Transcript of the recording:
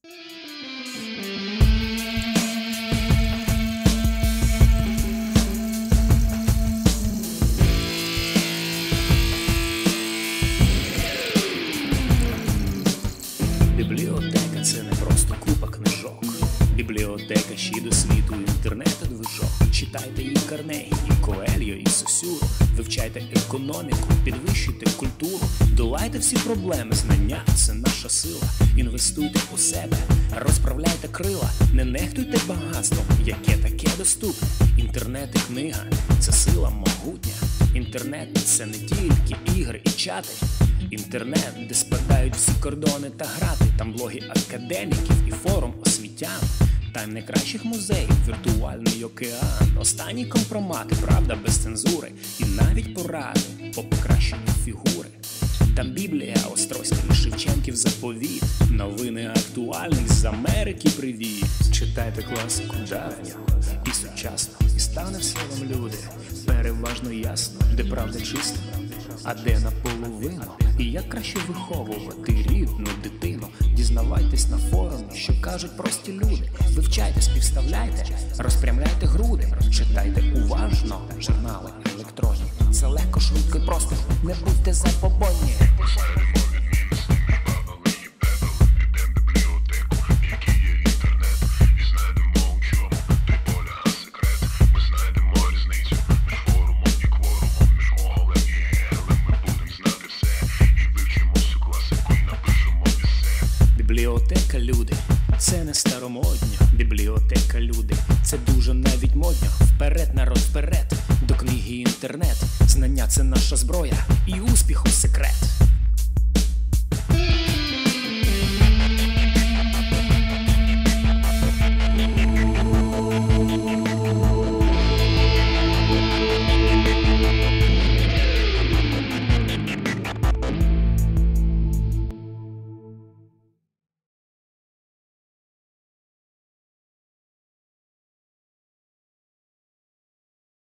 Бібліотека – це не просто купа книжок. Бібліотека ще до світу інтернету движок. Читайте і Карнегі, і Коельо, і Сосюру. Вивчайте економіку, підвищуйте культуру. Долайте всі проблеми, знання – це наша сила. Інвестуйте у себе, розправляйте крила. Не нехтуйте багатством, яке таке доступне. Інтернет і книга – це сила могутня. Інтернет – це не тільки ігри і чати. Інтернет, де спадають всі кордони та грати. Там блоги академіків і форум освітян. Там найкращих музеїв, віртуальний океан. Останні компромати, правда без цензури. І навіть поради по покращенню фігури. Там Біблія Острозька і Шевченків заповіт. Новини актуальних з Америки привіт. Читайте класику давню і сучасну. І стане все вам, люди, переважно ясно, де правда чиста, а де наполовину. І як краще виховувати рідну дитину. Дізнавайтесь на форумі, що кажуть прості люди. Вивчайте, співставляйте, розпрямляйте груди. Читайте уважно журнали електронні. Це легко, швидко і просто, не будьте забобонні. Бібліотека, люди, це не старомодньо. Бібліотека, люди, це дуже навіть модньо. Вперед, народ, вперед, до книги інтернет. Знання – це наша зброя і успіху секрет.